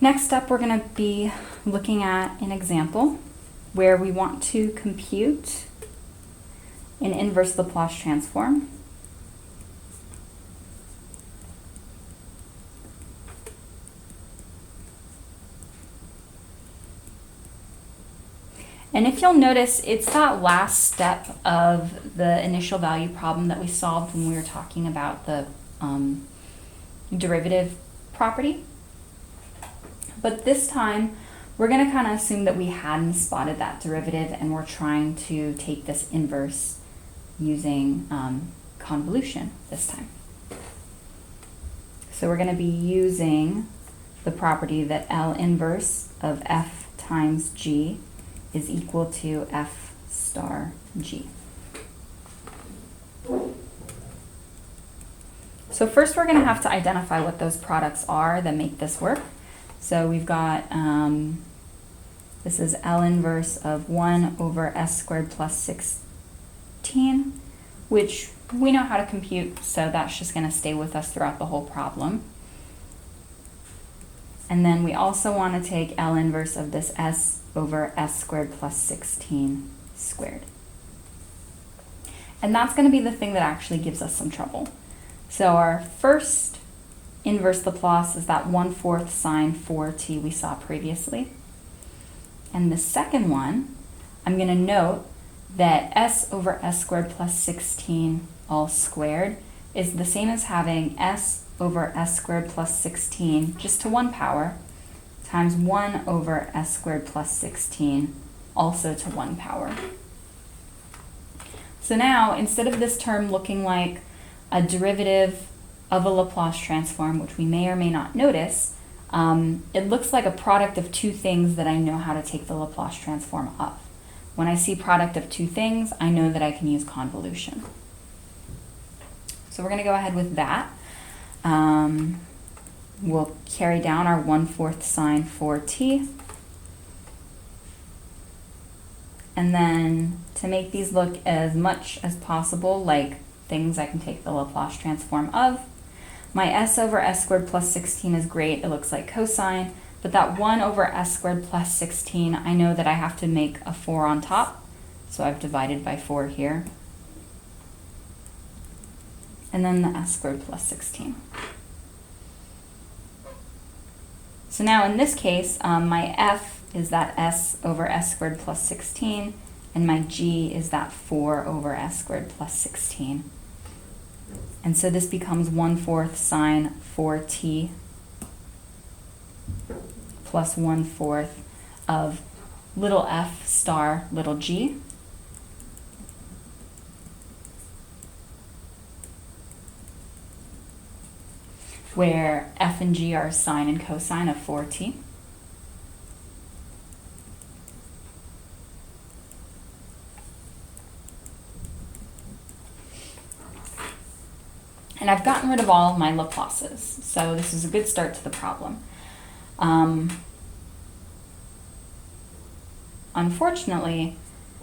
Next up, we're going to be looking at an example where we want to compute an inverse Laplace transform. And if you'll notice, it's that last step of the initial value problem that we solved when we were talking about the derivative property. But this time, we're going to kind of assume that we hadn't spotted that derivative and we're trying to take this inverse using convolution this time. So we're going to be using the property that L inverse of f times g is equal to f star g. So first we're going to have to identify what those products are that make this work. So we've got, this is L inverse of 1 over s squared plus 16, which we know how to compute, so that's just going to stay with us throughout the whole problem. And then we also want to take L inverse of this s over s squared plus 16 squared. And that's going to be the thing that actually gives us some trouble. So our first inverse Laplace is that 1/4 sine 4t we saw previously. And the second one, I'm going to note that s over s squared plus 16 all squared is the same as having s over s squared plus 16 just to 1 power times 1 over s squared plus 16 also to 1 power. So now, instead of this term looking like a derivative of a Laplace transform, which we may or may not notice, it looks like a product of two things that I know how to take the Laplace transform of. When I see product of two things, I know that I can use convolution. So we're going to go ahead with that. We'll carry down our 1/4 sine 4t. And then to make these look as much as possible like things I can take the Laplace transform of, my s over s squared plus 16 is great. It looks like cosine. But that 1 over s squared plus 16, I know that I have to make a 4 on top. So I've divided by 4 here. And then the s squared plus 16. So now in this case, my f is that s over s squared plus 16, and my g is that 4 over s squared plus 16. And so this becomes 1/4 sine 4t plus 1/4 of little f star little g. Where f and g are sine and cosine of 4t. And I've gotten rid of all of my Laplaces, so this is a good start to the problem. Unfortunately,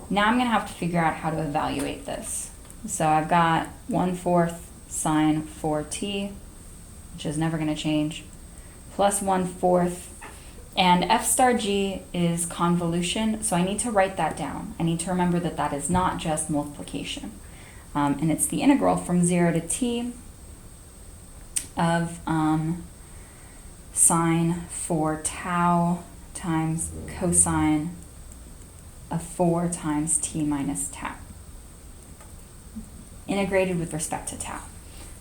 now I'm going to have to figure out how to evaluate this. So I've got 1/4 sine 4t, which is never going to change, plus 1/4, and f star g is convolution, so I need to write that down. I need to remember that that is not just multiplication. And it's the integral from 0 to t of sine 4 tau times cosine of 4 times t minus tau, integrated with respect to tau.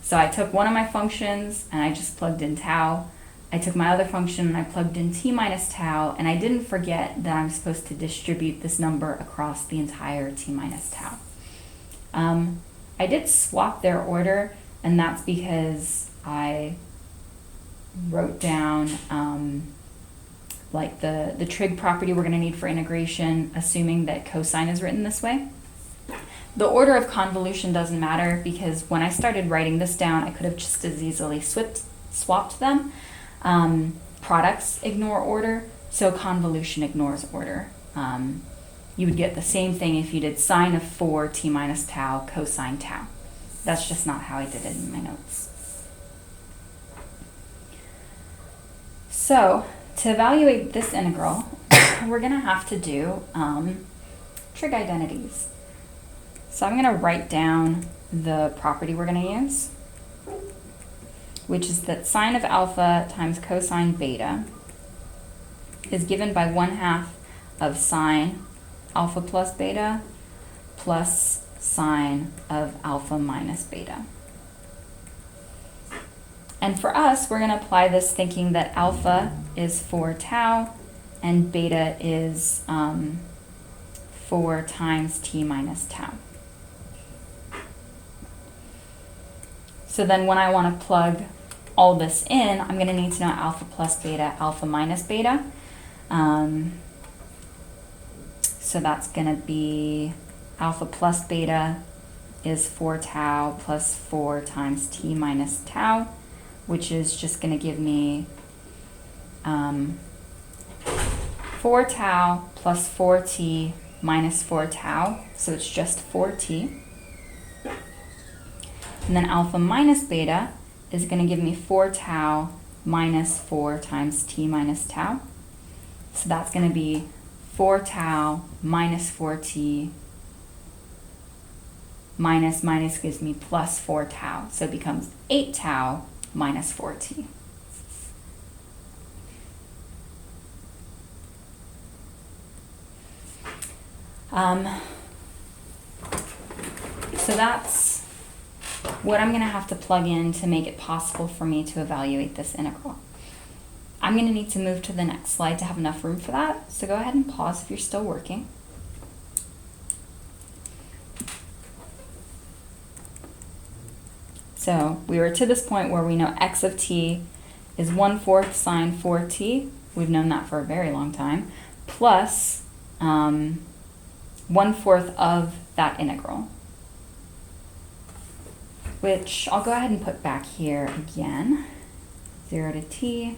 So I took one of my functions and I just plugged in tau. I took my other function and I plugged in t minus tau, and I didn't forget that I'm supposed to distribute this number across the entire t minus tau. I did swap their order, and that's because I wrote down like the trig property we're going to need for integration, assuming that cosine is written this way. The order of convolution doesn't matter because when I started writing this down, I could have just as easily swapped them. Products ignore order, so convolution ignores order. You would get the same thing if you did sine of 4 t minus tau cosine tau. That's just not how I did it in my notes. So to evaluate this integral, we're going to have to do trig identities. So I'm going to write down the property we're going to use, which is that sine of alpha times cosine beta is given by 1/2 of sine alpha plus beta plus sine of alpha minus beta. And for us, we're going to apply this thinking that alpha is 4 tau and beta is 4 times t minus tau. So then when I want to plug all this in, I'm going to need to know alpha plus beta, alpha minus beta. So that's going to be alpha plus beta is 4 tau plus 4 times t minus tau, which is just going to give me 4 tau plus 4t minus 4 tau, so it's just 4t. And then alpha minus beta is going to give me 4 tau minus 4 times t minus tau. So that's going to be 4 tau minus 4t minus gives me plus 4 tau. So it becomes 8 tau minus 4t. So that's what I'm going to have to plug in to make it possible for me to evaluate this integral. I'm going to need to move to the next slide to have enough room for that, so go ahead and pause if you're still working. So we were to this point where we know x of t is 1/4 sine 4t, we've known that for a very long time, plus 1/4 of that integral, which I'll go ahead and put back here again, 0 to t.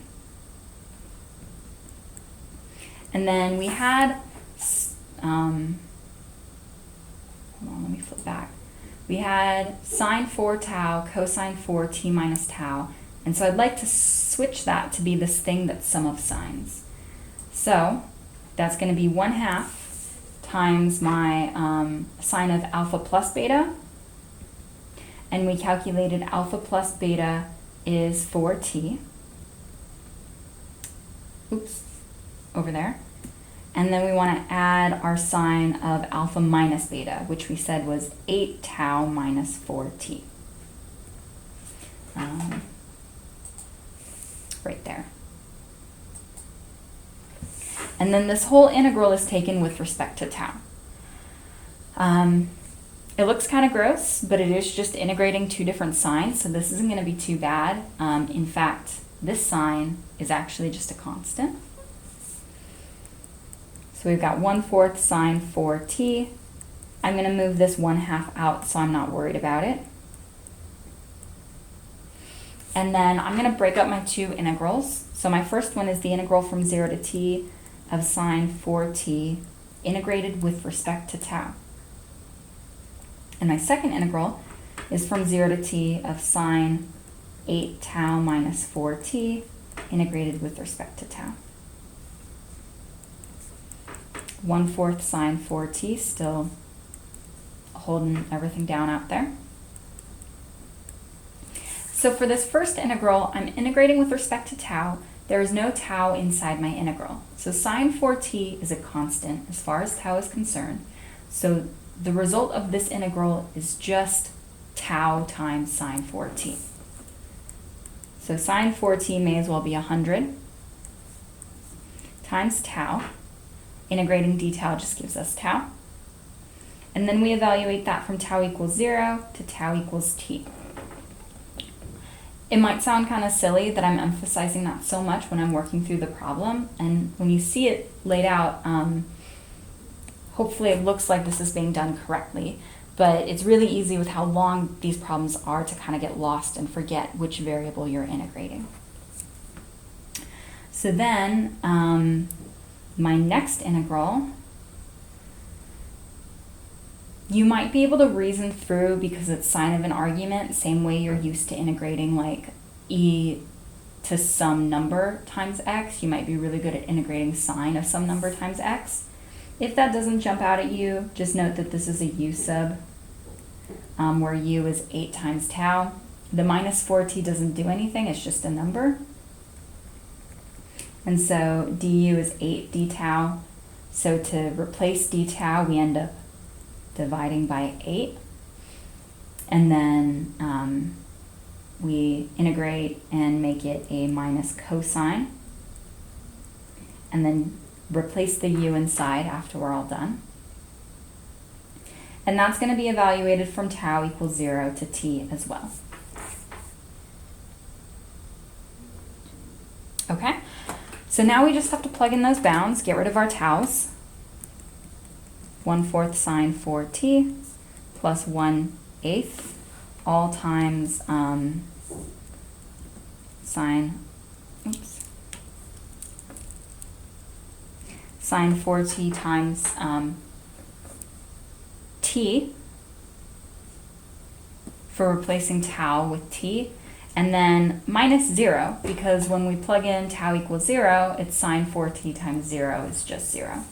And then we had, hold on, let me flip back. We had sine 4 tau, cosine 4 t minus tau, and so I'd like to switch that to be this thing that's sum of sines. So that's going to be 1/2 times my sine of alpha plus beta, and we calculated alpha plus beta is 4t. Oops, over there. And then we want to add our sine of alpha minus beta, which we said was 8 tau minus 4t. Right there. And then this whole integral is taken with respect to tau. It looks kind of gross, but it is just integrating two different signs, so this isn't going to be too bad. In fact, this sign is actually just a constant. So we've got 1/4 sine 4t. I'm going to move this 1/2 out so I'm not worried about it. And then I'm going to break up my two integrals. So my first one is the integral from 0 to t of sine 4t integrated with respect to tau. And my second integral is from 0 to t of sine 8 tau minus 4t integrated with respect to tau. 1/4 sine 4t, still holding everything down out there. So for this first integral, I'm integrating with respect to tau. There is no tau inside my integral. So sine 4t is a constant as far as tau is concerned. So the result of this integral is just tau times sine 4t. So sine 4t may as well be 100 times tau. Integrating d tau just gives us tau. And then we evaluate that from tau equals 0 to tau equals t. It might sound kind of silly that I'm emphasizing that so much when I'm working through the problem, and when you see it laid out, hopefully it looks like this is being done correctly, but it's really easy with how long these problems are to kind of get lost and forget which variable you're integrating. So then, my next integral, you might be able to reason through because it's sine of an argument, same way you're used to integrating like e to some number times x. You might be really good at integrating sine of some number times x. If that doesn't jump out at you, just note that this is a u sub, where u is 8 times tau. The minus 4t doesn't do anything, it's just a number. And so du is 8 d tau. So to replace d tau, we end up dividing by 8. And then we integrate and make it a minus cosine. And then replace the u inside after we're all done. And that's going to be evaluated from tau equals 0 to t as well. Okay, so now we just have to plug in those bounds, get rid of our taus. 1/4 sine 4t plus 1/8 all times sine 4t times t for replacing tau with t, and then minus 0, because when we plug in tau equals 0, it's sine 4t times 0 is just 0.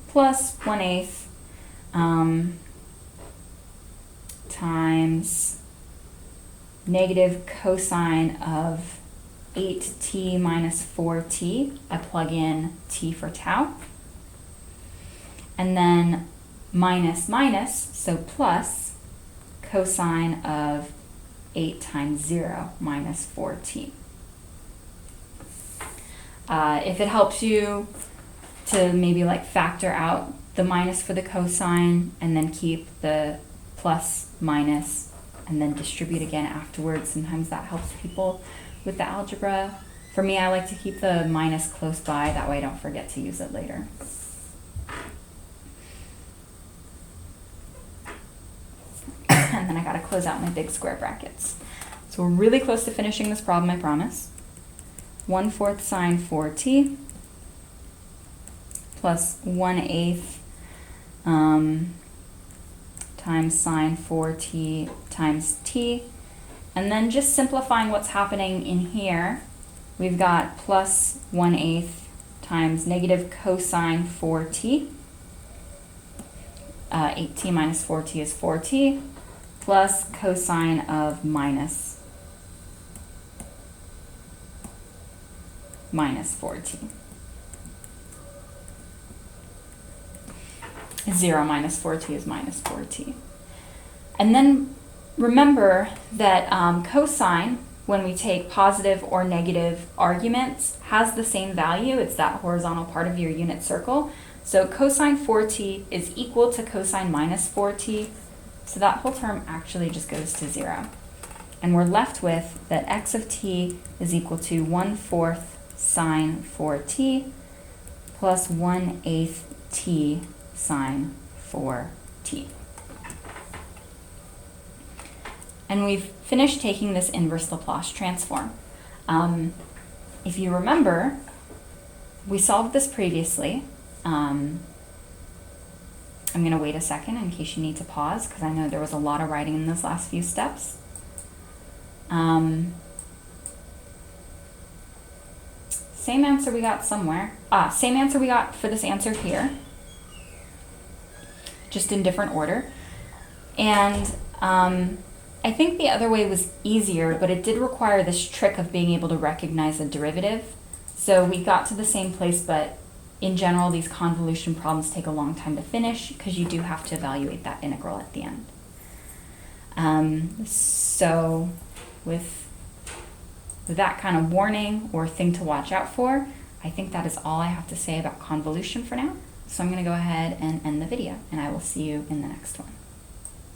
Plus 1/8 times negative cosine of 8t minus 4t. I plug in t for tau. And then minus minus, so plus cosine of 8 times 0 minus 4t. If it helps you to maybe like factor out the minus for the cosine and then keep the plus minus and then distribute again afterwards, sometimes that helps people with the algebra. For me, I like to keep the minus close by, that way I don't forget to use it later. And then I gotta close out my big square brackets. So we're really close to finishing this problem, I promise. 1/4 sine 4t plus 1/8 times sine 4t times t. And then just simplifying what's happening in here, we've got plus 1/8 times negative cosine 4t. 8t minus 4t is 4t, plus cosine of minus 4t. 0 minus 4t is minus 4t. And then remember that cosine, when we take positive or negative arguments, has the same value. It's that horizontal part of your unit circle. So cosine 4t is equal to cosine minus 4t. So that whole term actually just goes to 0. And we're left with that x of t is equal to 1/4 sine 4t plus 1/8 t sine 4t. And we've finished taking this inverse Laplace transform. If you remember, we solved this previously. I'm going to wait a second in case you need to pause, because I know there was a lot of writing in those last few steps. Same answer we got somewhere. Same answer we got for this answer here, just in different order. And I think the other way was easier, but it did require this trick of being able to recognize a derivative. So we got to the same place, but in general, these convolution problems take a long time to finish because you do have to evaluate that integral at the end. So with that kind of warning or thing to watch out for, I think that is all I have to say about convolution for now. So I'm going to go ahead and end the video, and I will see you in the next one.